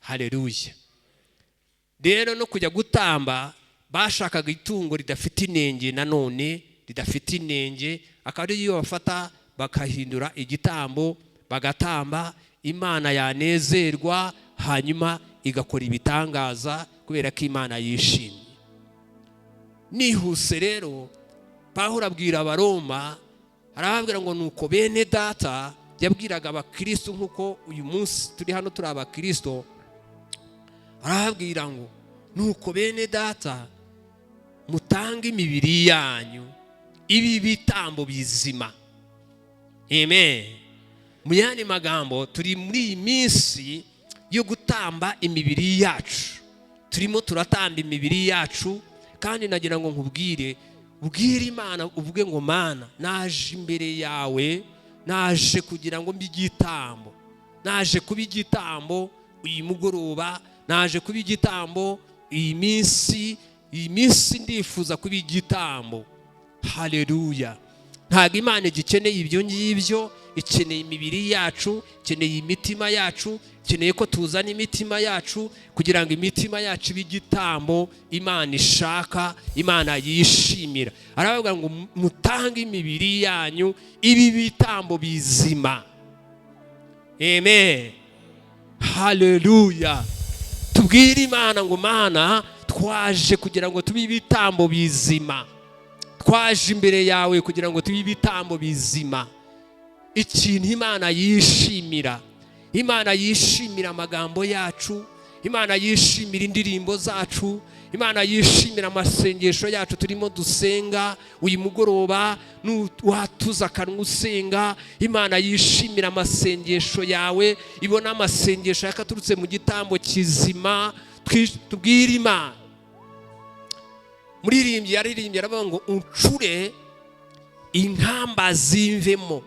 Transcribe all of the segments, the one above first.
Haleluya. Rero no kujya gutamba bashakaga itungo ridafite inenge, nanone ridafite inenge, akaba ariyo bafata bakahindura igitambo bagatamba, Imana yanezerwa hanyuma igakora ibitangaza kubera ko Imana yishimye. Nihuse rero Pawulo abwira Abaroma, arababwira ngo nuko bene data, yabwiraga abakristo nkuko uyu munsi turi hano turi abakristo, arababwira ngo nuko bene data mutange imibiri yanyu ibi bitambo bizima. Amen. Mu yandi magambo, turi muri iyi minsi yo gutamba imibiri yacu, turimo turatamba imibiri yacu, kandi nagira ngo nkubwire, ubwire Imana, uvuge ngo Mana, naje imbere yawe, naje kugira ngo mbe igitambo, naje kuba igitambo uyu mugoroba, naje kuba igitambo iyi minsi ndifuza kuba igitambo. Haleluya. Ntabwo Imana igikeneye ibyo ngibyo, ikeneye imibiri yacu, ikeneye imitima yacu, ikeneye ko tuzana imitima yacu kugira ngo imitima yacu ibe igitambo Imana ishaka, Imana yishimira. Aravuga ngo mutange imibiri yanyu ibi bitambo bizima. Amen. Haleluya. Tubwire Imana ngo Mana, twaje kugira ngo tube ibitambo bizima, twaje imbere yawe kugira ngo tube ibitambo bizima. Ikintu Imana yishimira, Imana yishimira amagambo yacu, Imana yishimira indirimbo zacu, Imana yishimira amasengesho yacu turimo dusenga uyu mugoroba. Watuza akanwa usenga, Imana yishimira amasengesho yawe, ibona amasengesho yakaturutse mu gitambo kizima. Tubwire Imana. Muririmbyi yaririmbye aravuga ngo uncure inkamba zimvemo.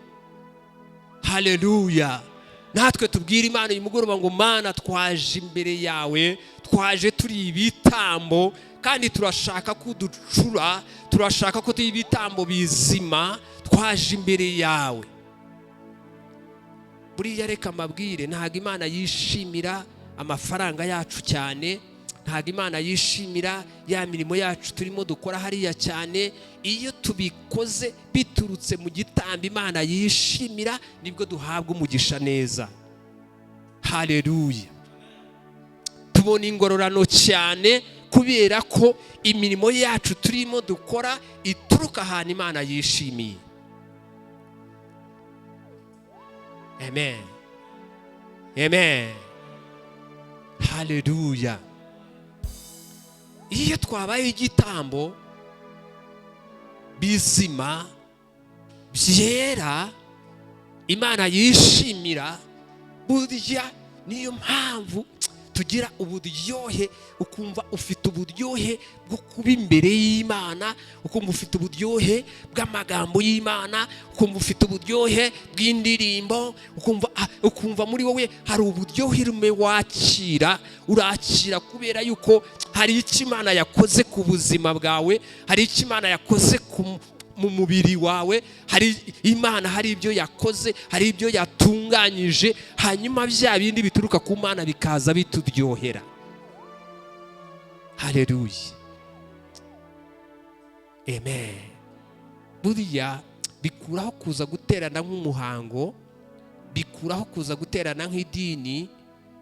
Haleluya. Natwe tubwire Imana uyu mugoroba ngo Mana, twaje imbere yawe, twaje turi ibitambo, kandi turashaka kuducura, turashaka ko turi ibitambo bizima, twaje imbere yawe. Buriya reka amabwire, ntabwo Imana yishimira amafaranga yacu cyane, ntabwo Imana yishimira ya mirimo yacu turimo dukora hariya cyane. Iyo tubikoze biturutse mu gitambo Imana yishimira, nibwo duhabwa umugisha neza. Haleluya. Tubona ingororano cyane kubera ko imirimo yacu turimo dukora ituruka ahantu Imana yishimiye. Amen. Amen. Haleluya. Iyo twabaye igitambo bizima byera Imana yishimira, burya niyo mpamvu tugira uburyohe, ukumva ufite uburyohe bwo kuba imbere y'Imana, ukumva ufite uburyohe bw'amagambo y'Imana, ukumva ufite uburyohe bw'indirimbo, ukumva muri wowe hari uburyohe rume wakira, urakira kubera yuko hari icyo Imana yakoze ku buzima bwawe, hari icyo Imana yakoze mu mubiri wawe, hari Imana hari ibyo yakoze, hari ibyo yatunganyije, hanyuma bya bindi bituruka ku Mana bikaza bituryohera. Haleluya. Amen. Buriya bikuraho kuza guterana nk'umuhango, bikuraho kuza guterana nk'idini,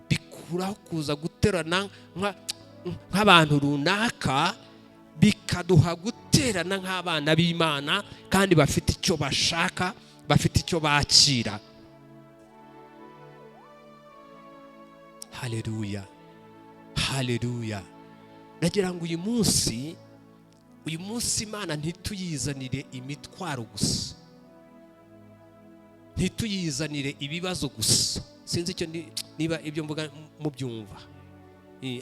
bikuraho kuza guterana nk'abantu runaka, bikaduha guterana nk'abana b'Imana kandi bafite icyo bashaka, bafite icyo bakira. Haleluya. Haleluya. Nagira ngo uyu munsi Imana ntituyizanire imitwaro gusa, ntituyizanire ibibazo gusa. Sinzi icyo niba ibyo mvuga mubyumva.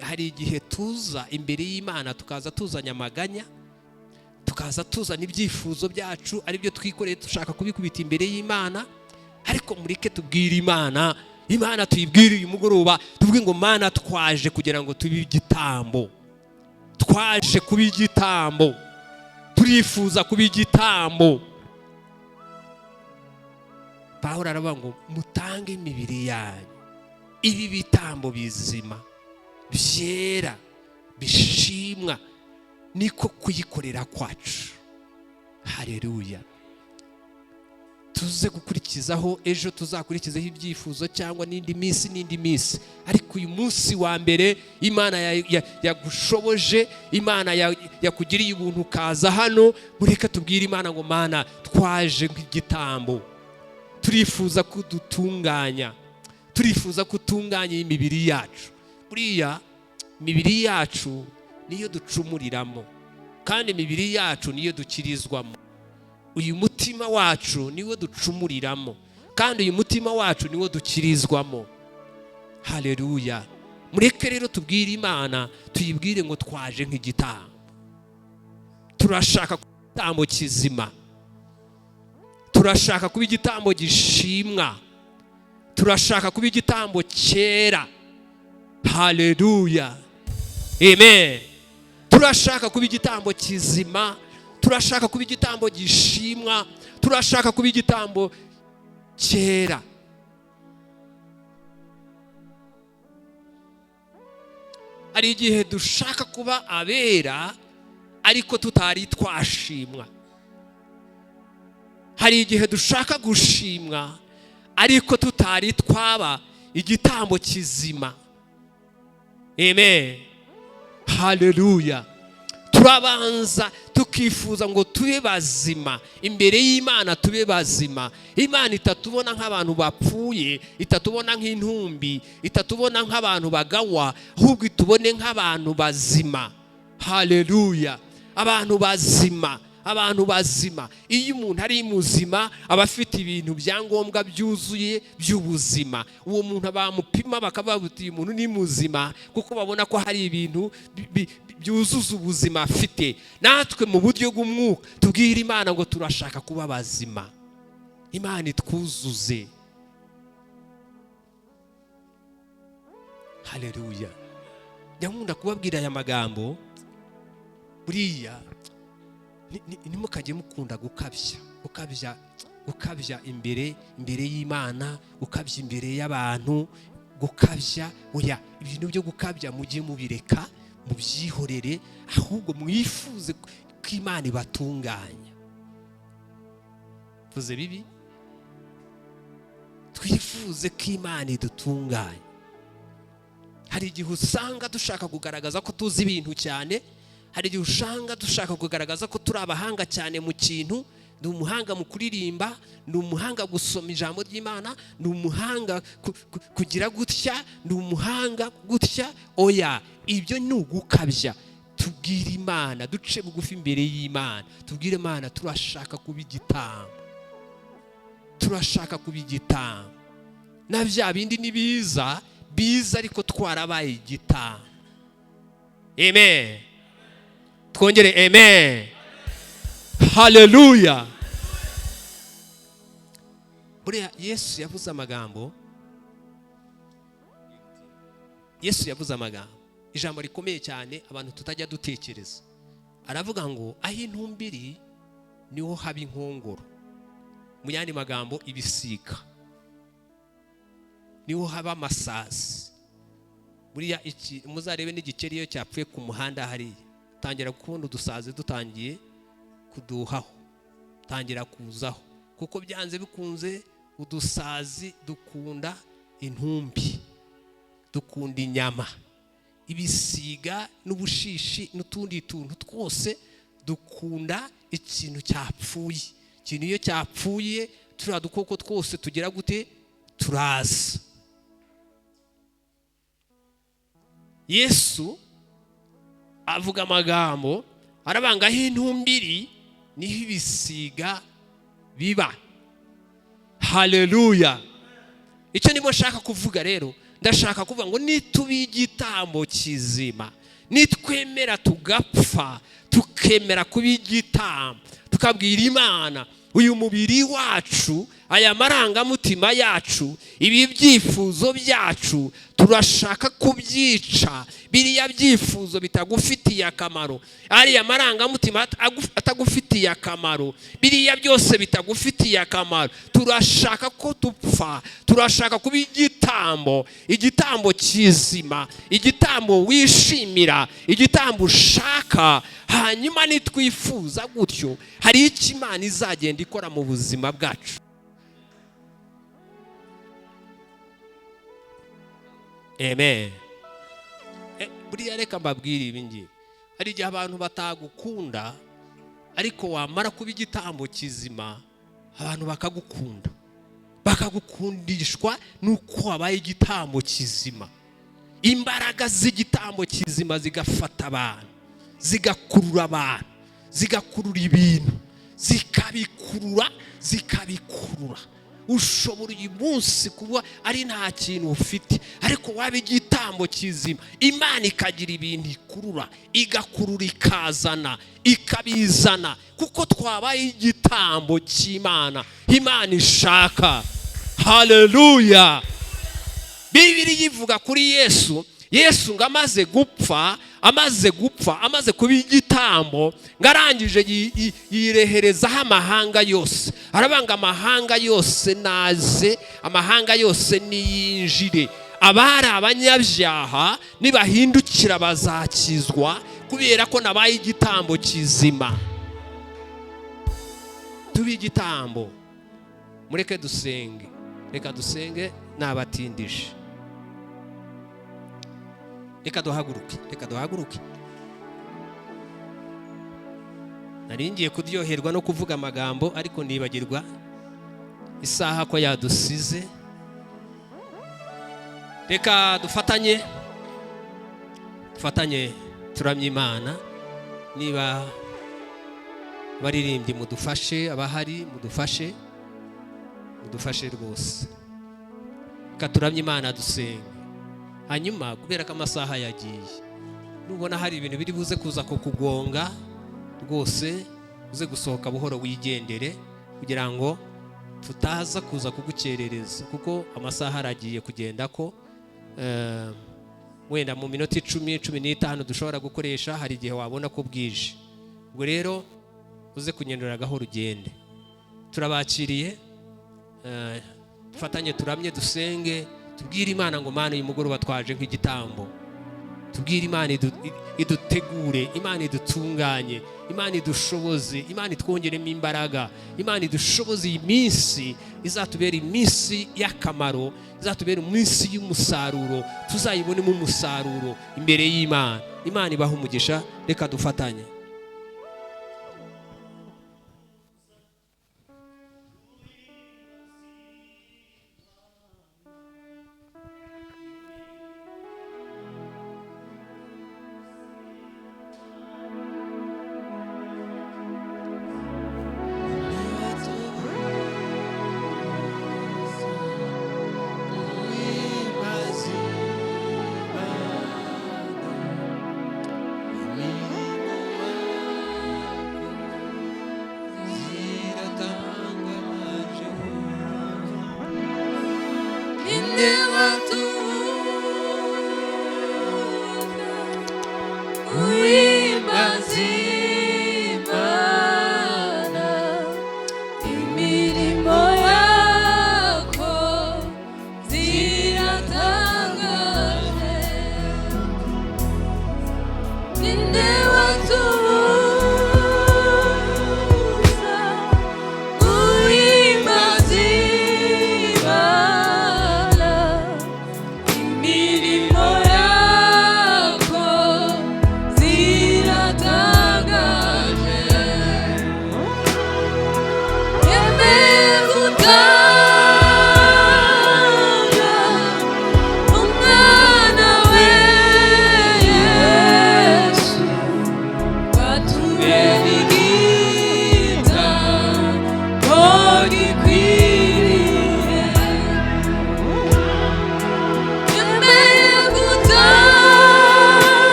Hari igihe tuza imbere y'Imana tukaza tuzanya amaganya, tukaza tuzana ibyifuzo byacu ari byo twikoreye dushaka kubikubita imbere y'Imana, ariko mureke tubwire Imana, Imana tuyibwire uyu mugoroba, tuvuge ngo Mana, twaje kugira ngo tube igitambo, twaje kuba igitambo, turifuza kuba igitambo. Pawulo aravuga ngo mutange imibiri yanyu ibi bitambo bizima byera bishimwa niko kuyikorera kwacu. Haleluya. Tuze gukurikizaho, ejo tuzakurikizaho ibyifuzo cyangwa n'indi minsi, ariko uyu munsi wa mbere Imana yagushoboje, Imana yakugiriye ubuntu kaza hano, mureka tubwire Imana ngo Mana twaje nk'igitambo, turifuza kudutunganya, turifuza kutunganya imibiri yacu. Buriya imibiri yacu niyo ducumuriramo, kandi imibiri yacu niyo dukirizwamo. Uyu mutima wacu niwo ducumuriramo, kandi uyu mutima wacu niwo dukirizwamo. Haleluya. Mureke rero tubwire Imana, tuyibwire ngo twaje nk'igitambo, turashaka kuba igitambo kizima, turashaka kuba igitambo gishimwa, turashaka kuba igitambo cyera. Haleluya. Amen. Turashaka kuba igitambo kizima, turashaka kuba igitambo gishimwa, turashaka kuba igitambo cyera. Hari igihe dushaka kuba abera ariko tutari twashimwa. Hari igihe dushaka gushimwa ariko tutari twaba igitambo kizima. Amen. Haleluya. Turabanza tukifuza ngo tube bazima imbere y'Imana, tube bazima. Imana itatubona nk'abantu bapfuye, itatubona nk'intumbi, itatubona nk'abantu bagawa, ahubwo itubone nk'abantu bazima. Haleluya. Abantu bazima, abantu bazima. Iyo umuntu ari muzima aba afite ibintu byangombwa byuzuye by'ubuzima. Uwo muntu bamupima bakavuga uti uyu muntu ni muzima, kuko babona ko hari ibintu byuzuza ubuzima afite. Natwe mu buryo bw'umwuka tubwire Imana ngo turashaka kuba bazima, Imana itwuzuze. Haleluya. Nyamunda kubabwira aya magambo, buriya nimukajye mukunda gukabya imbere y'Imana, gukabya imbere y'abantu, gukabya. Oya, ibintu byo gukabya mujye mubireka, mubyihorere, ahubwo mwifuze ko Imana ibatunganya. Tuvuze bibi, twifuze ko Imana idutunganya. Hari igihe usanga dushaka kugaragaza ko tuzi ibintu cyane, hari igihe usanga dushaka kugaragaza ko turi abahanga cyane mu kintu. Ndi umuhanga mu kuririmba, ndi umuhanga gusoma ijambo ry'Imana, ndi umuhanga kugira gutya, ndi umuhanga gutya. Oya, ibyo ni ugukabya. Tubwire Imana, duce bugufi imbere y'Imana, tubwire Imana turashaka kuba igitambo, turashaka kuba igitambo. Na bya bindi ni biza ariko twarabaye igitambo. Amen. Twongere amen. Haleluya. Buriya Yesu yavuze amagambo, ijambo rikomeye cyane abantu tutajya dutekereza. Aravuga ngo aho intumbiri niho haba inkongoro. Mu yandi magambo, ibisiga niho haba amasazi. Buriya muzarebe n'igikeri iyo cyapfuye ku muhanda hariya, tangira kubona udusazi dutangiye kuduhaho, tangira kuzaho, kuko byanze bikunze udusazi dukunda intumbi, dukunda inyama. Ibisiga n'ubushishi n'utundi tuntu twose dukunda ikintu cyapfuye. Ikintu iyo cyapfuye, turiya dukoko twose tugira gute? Turaza. Yesu avuga amagambo arabangaho intumbiri niho ibisiga biba. Haleluya. Icyo nimo nshaka kuvuga rero, ndashaka kuvuga ngo nituba igitambo kizima, nitwemera tugapfa, tukemera kuba igitambo, tukabwira Imana uyu mubiri wacu aya marangamutima yacu, ibi byifuzo byacu turashaka kubyica. Biriya byifuzo bitagufitiye akamaro, ariya marangamutima atagufitiye akamaro, biriya byose bitagufitiye akamaro, turashaka ko dupfa. Turashaka kuba igitambo, igitambo kizima, igitambo wishimira, igitambo ushaka. Hanyuma nitwifuza gutyo, hari icyo Imana izagenda ikora mu buzima bwacu. Amen. Buriya reka mbabwire ibi ngibi, hari igihe abantu batagukunda, ariko wamara kuba igitambo kizima abantu bakagukunda, bakagukundishwa nuko wabaye igitambo kizima. Imbaraga z'igitambo kizima zigafata abantu, zigakurura abantu, zigakurura ibintu, zikabikurura. Ushobora uyu munsi kuba ari nta kintu ufite, ariko waba igitambo kizima, Imana ikagira ibintu ikurura, igakurura, ikazana, ikabizana, kuko twabaye igitambo cy'Imana, Imana ishaka. Haleluya. Bibiliya ivuga kuri Yesu ngo amaze gupfa, amaze kuba igitambo, ngarangije yireherezaho amahanga yose. Arabanga amahanga yose naze, amahanga yose niyinjire. Abari abanyabyaha nibahindukira bazakizwa, kubera ko nabaye igitambo kizima. Tubi igitambo. Mureke dusenge, reka dusenge nabatindije. Reka duhaguruke. Naringiye kuryoherwa no kuvuga amagambo, ariko nibagirwa isaha ko yadusize. Reka dufatanye turamye Imana. Niba baririmbye mudufashe, abahari mudufashe rwose. Reka turamye Imana dusenge. Hanyuma kubera ko amasaha yagiye, nubona hari ibintu biri buze kuza kukugonga rwose, uze gusohoka buhoro wigendere, kugira ngo tutaza kuza kugukerereza, kuko amasaha aragiye kugenda ko wenda mu minota 10-15 dushobora gukoresha, hari igihe wabona ko bwije. Ubwo rero uze kunyendera gahoro ugende. Turabakiriye, dufatanye turamye dusenge, tubwire Imana ngo Mana uyu mugoroba twaje nk'igitambo. Tubwire Imana idutegure, Imana idutunganye, Imana idushoboze, Imana itwongeremo imbaraga, Imana idushoboze. Iyi minsi izatubera iminsi y'akamaro, izatubera iminsi y'umusaruro, tuzayibonemo umusaruro imbere y'Imana. Imana ibaha umugisha. Reka dufatanye.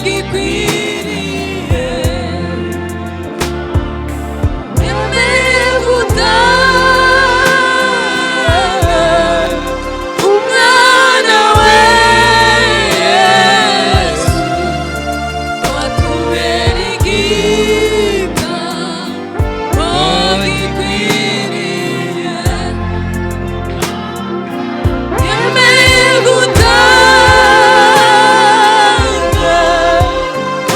gikwiriye yemeye gutanga umwana we Yesu watubera igitambo gikwiriye yemeye gutanga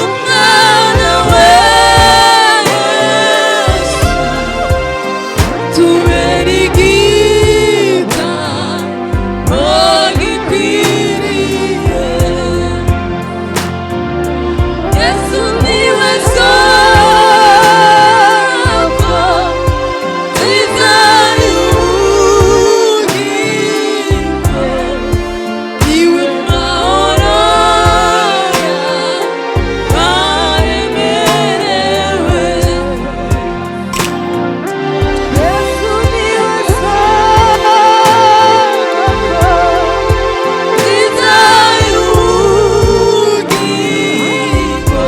umwana we Yesu tubera igitambo gikwiriye Yesu niwe soko nziza y'ubugingo iwe mahoro yaremerewe Yesu niwe soko nziza y'ubugingo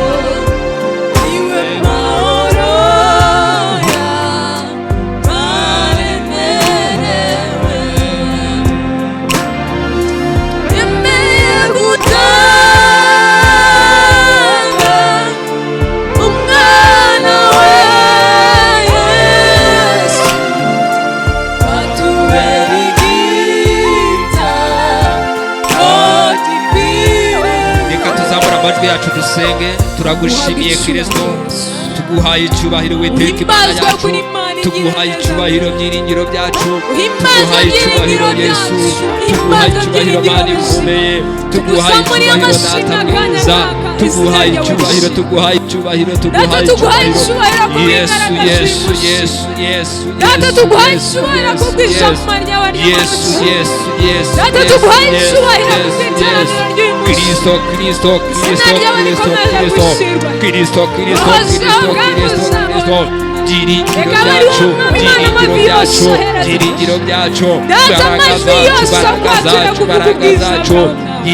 iwe mahoro yaremerewe yemeye gutanga umwana we Yesu watubera igitambo gikwiriye reka tuzamura amajwi yacu dusenge. Turagushimiye Kristo, tuguhaye icyubahiro witeka imana yacu, tuguhaye icyubahiro byiringiro byacu, tuguhaye icyubahiro Yesu, tuguhaye icyubahiro Mana ikomeye, tuguhaye icyubahiro Data mwiza, tuguhaye icyubahiro, tuguhaye icyubahiro, tuguhaye icyubahiro Yesu, Yesu, Yesu, Yesu, Data tuguhaye icyubahiro kubw'ijambo ryawe Yesu, Yesu, Yesu, Data tuguhaye icyubahiro kubw'iteraniro ry'uyu munsi Kristo, Kristo, Kristo, Kristo, Kristo, Kristo, Kristo, Kristo, Kristo, byiringiro byacu, byiringiro byacu, byiringiro byacu, imbaraga zacu, imbaraga zacu,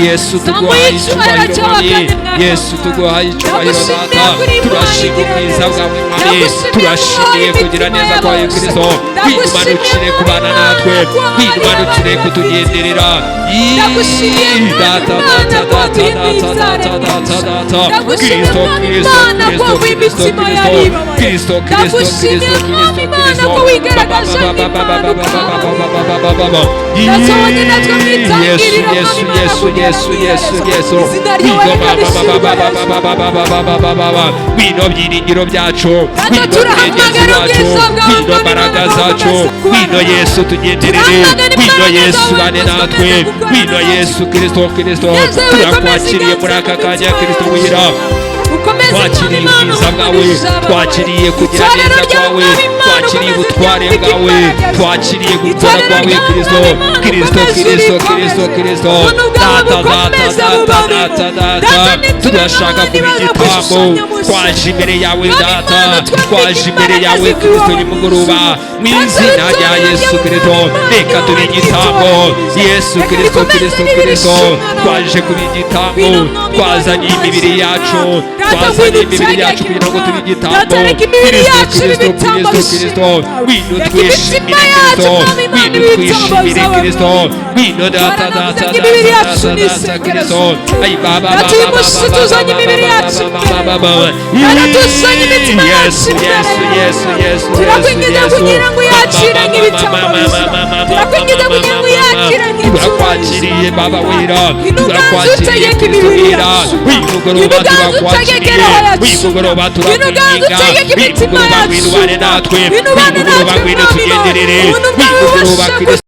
Yesu tuguhaye icyubahiro mwami, Yesu tuguhaye icyubahiro Data, turashima ubwiza bwawe mwami, turashimiye kugira neza kwawe Kristo, widumanukire kubana natwe, widumanukire kutugenderera, Data, Data, Data, Data, Data, Data, Kristo, Kristo, Kristo, Kristo, Kristo, Kristo, wino byiringiro byacu, wino murengezi wacu, wino mbaraga zacu, wino Yesu tugenderere, wino Yesu bane natwe, wino Yesu Kristo, Kristo, turakwakiriye muri aka kanya Kristo wira, twakiriye ubwiza bwawe, twakiriye kugira neza kwawe, twakiriye ubutware bwawe, twakiriye gukora kwawe Kristo, Kristo, Kristo, Kristo, Kristo, Data, Data, Data, Data, Data, turashaka kuba igitambo, twaje imbere yawe Data, twaje imbere yawe Kristo nimugoroba, mu izina rya Yesu Kristo, reka tube igitambo, Yesu Kristo, Kristo, Kristo, twaje kuba igitambo, twazanye imibiri yacu, twazanye imibiri yacu kugira ngo tube igitambo, Kristo, Kristo, Kristo, wino twishimire Kristo, wino twishimire Kristo, wino Data, Data, Data, Data, Kristo, ayi baba, Yesu, Yesu, Yesu, Yesu, turakwingiza kugira ngo yakire nk'ibitambo turakwingiza kugira ngo yakire turakwakiriye Baba wera, turakwakiriye Kristo wera, wimugoroba turakwakiriye, wimugoroba turakwinginga, wimugoroba ngwino ubane natwe, wimugoroba ngwino tugenderere, wimugoroba Kristo